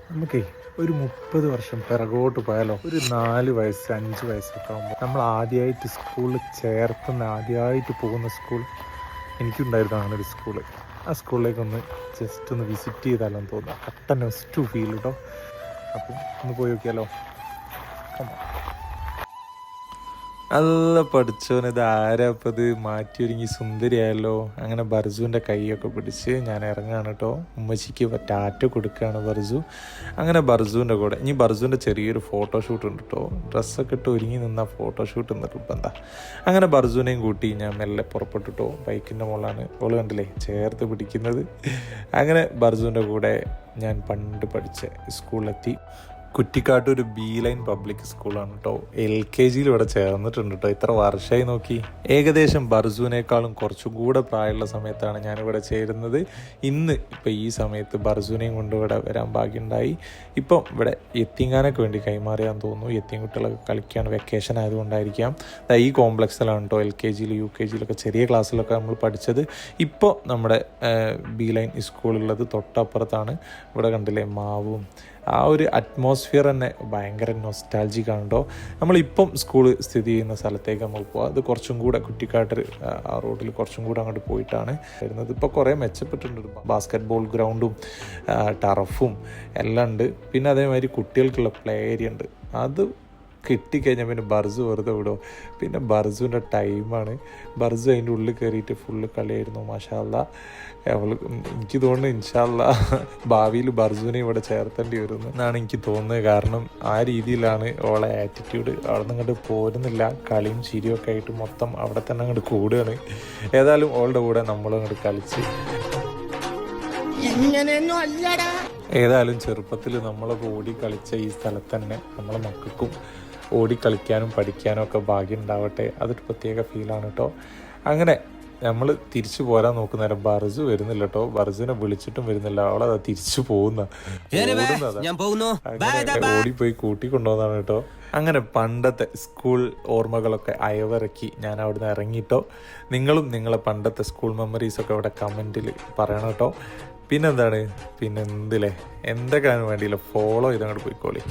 നമുക്കേ ഒരു 30 വർഷം പിറകോട്ട് പോയാലോ, ഒരു 4 വയസ്സ് 5 വയസ്സൊക്കെ ആകുമ്പോൾ നമ്മൾ ആദ്യമായിട്ട് സ്കൂളിൽ ആദ്യമായിട്ട് പോകുന്ന സ്കൂൾ, എനിക്കുണ്ടായിരുന്നു അങ്ങനെ ഒരു സ്കൂള്. ആ സ്കൂളിലേക്കൊന്ന് ജസ്റ്റ് ഒന്ന് വിസിറ്റ് ചെയ്താലോന്ന് തോന്നുന്നു. അട്ട നെസ്റ്റ് ഫീൽ കേട്ടോ. അപ്പം ഒന്ന് പോയി നോക്കിയാലോ. നല്ല പഠിച്ചോനിത് ആരാപ്പത് മാറ്റി ഒരുങ്ങി സുന്ദരിയായല്ലോ. അങ്ങനെ ബർജുവിൻ്റെ കൈയൊക്കെ പിടിച്ച് ഞാൻ ഇറങ്ങുകയാണ് കേട്ടോ. ഉമ്മച്ചിക്ക് ടാറ്റ കൊടുക്കുകയാണ് ബർജു. അങ്ങനെ ബർജുവിൻ്റെ കൂടെ ഇനി ബർജുവിൻ്റെ ചെറിയൊരു ഫോട്ടോഷൂട്ട് ഉണ്ട് കേട്ടോ. ഡ്രസ്സൊക്കെ ഇട്ട് ഒരുങ്ങി നിന്ന ഫോട്ടോഷൂട്ട് നിർബന്ധ. അങ്ങനെ ബർജുവിനെയും കൂട്ടി ഞാൻ മെല്ലെ പുറപ്പെട്ടിട്ടോ. ബൈക്കിൻ്റെ മുകളിലാണ് ഓള് കണ്ടില്ലേ ചേർത്ത് പിടിക്കുന്നത്. അങ്ങനെ ബർജുവിൻ്റെ കൂടെ ഞാൻ പണ്ട് പഠിച്ച സ്കൂളിലെത്തി. കുറ്റിക്കാട്ട് ഒരു ബി-ലൈൻ പബ്ലിക് സ്കൂളാണ് കേട്ടോ. LKG ഇവിടെ ചേർന്നിട്ടുണ്ട് കേട്ടോ. ഇത്ര വർഷമായി നോക്കി. ഏകദേശം ബർജുവിനേക്കാളും കുറച്ചും കൂടെ പ്രായമുള്ള സമയത്താണ് ഞാനിവിടെ ചേരുന്നത്. ഇപ്പം ഈ സമയത്ത് ബർജുവിനെയും കൊണ്ട് ഇവിടെ വരാൻ ഭാഗ്യമുണ്ടായി. ഇപ്പം ഇവിടെ യത്തീംഖാനൊക്കെ വേണ്ടി കൈമാറിയാന്ന് തോന്നുന്നു. യത്തീം കുട്ടികളൊക്കെ കളിക്കുകയാണ്, വെക്കേഷൻ ആയതുകൊണ്ടായിരിക്കാം. ഈ കോംപ്ലക്സിലാണ് കേട്ടോ LKG UKG ചെറിയ ക്ലാസ്സിലൊക്കെ നമ്മൾ പഠിച്ചത്. ഇപ്പോൾ നമ്മുടെ ബി-ലൈൻ സ്കൂളുള്ളത് തൊട്ടപ്പുറത്താണ്. ഇവിടെ കണ്ടില്ലേ മാവും. ആ ഒരു അറ്റ്മോസ്ഫിയർ തന്നെ ഭയങ്കര നൊസ്റ്റാൾജിക് ആണ് കേട്ടോ. നമ്മളിപ്പം സ്കൂൾ സ്ഥിതി ചെയ്യുന്ന സ്ഥലത്തേക്ക് നമ്മൾ പോകാം. അത് കുറച്ചും കൂടെ കുറ്റിക്കാട്ട് ആ റോഡിൽ കുറച്ചും കൂടെ അങ്ങോട്ട് പോയിട്ടാണ് വരുന്നത്. ഇപ്പോൾ കുറേ മെച്ചപ്പെട്ടിട്ടുണ്ട്. ബാസ്കറ്റ് ബോൾ ഗ്രൗണ്ടും ടർഫും എല്ലാം ഉണ്ട്. പിന്നെ അതേമാതിരി കുട്ടികൾക്കുള്ള പ്ലേ ഏരിയ ഉണ്ട്. അത് കിട്ടിക്കഴിഞ്ഞാൽ പിന്നെ ബർജു വെറുതെ വിടുമോ. പിന്നെ ബർജുവിൻ്റെ ടൈമാണ്. ബർജു അതിൻ്റെ ഉള്ളിൽ കയറിയിട്ട് ഫുള്ള് കളിയായിരുന്നു. മാഷാ അല്ലാ. എനിക്ക് തോന്നുന്നു ഇൻഷാ അല്ലാ ഭാവിയിൽ ബർജുവിനെ ഇവിടെ ചേർത്തേണ്ടി വരുന്നു എന്നാണ് എനിക്ക് തോന്നുന്നത്. കാരണം ആ രീതിയിലാണ് ഓളെ ആറ്റിറ്റ്യൂഡ്. അവിടെ നിന്ന് അങ്ങോട്ട് പോരുന്നില്ല. കളിയും ചിരിയും ഒക്കെ ആയിട്ട് മൊത്തം അവിടെ തന്നെ അങ്ങോട്ട് കൂടുകയാണ്. ഏതായാലും ഓളുടെ കൂടെ നമ്മളും അങ്ങോട്ട് കളിച്ച്. ഏതായാലും ചെറുപ്പത്തിൽ നമ്മളൊക്കെ ഓടി കളിച്ച ഈ സ്ഥലത്ത് തന്നെ നമ്മളെ മക്കൾക്കും ഓടിക്കളിക്കാനും പഠിക്കാനും ഒക്കെ ഭാഗ്യം ഉണ്ടാവട്ടെ. അതൊരു പ്രത്യേക ഫീലാണ് കേട്ടോ. അങ്ങനെ നമ്മൾ തിരിച്ചു പോരാൻ നോക്കുന്നേരം ബർജു വരുന്നില്ല കേട്ടോ. ബർജുവിനെ വിളിച്ചിട്ടും വരുന്നില്ല. അവളതാ തിരിച്ചു ഓടിപ്പോയി കൂട്ടിക്കൊണ്ടുവന്നാണ് കേട്ടോ. അങ്ങനെ പണ്ടത്തെ സ്കൂൾ ഓർമ്മകളൊക്കെ അയവിറക്കി ഞാൻ അവിടുന്ന് ഇറങ്ങിയിട്ടോ. നിങ്ങളും നിങ്ങളെ പണ്ടത്തെ സ്കൂൾ മെമ്മറീസൊക്കെ ഇവിടെ കമൻറ്റിൽ പറയണം കേട്ടോ. പിന്നെന്താണ്, പിന്നെ എന്തൊക്കെ വേണ്ടിയില്ല ഫോളോ ചെയ്ത് അങ്ങോട്ട് പോയിക്കോളി.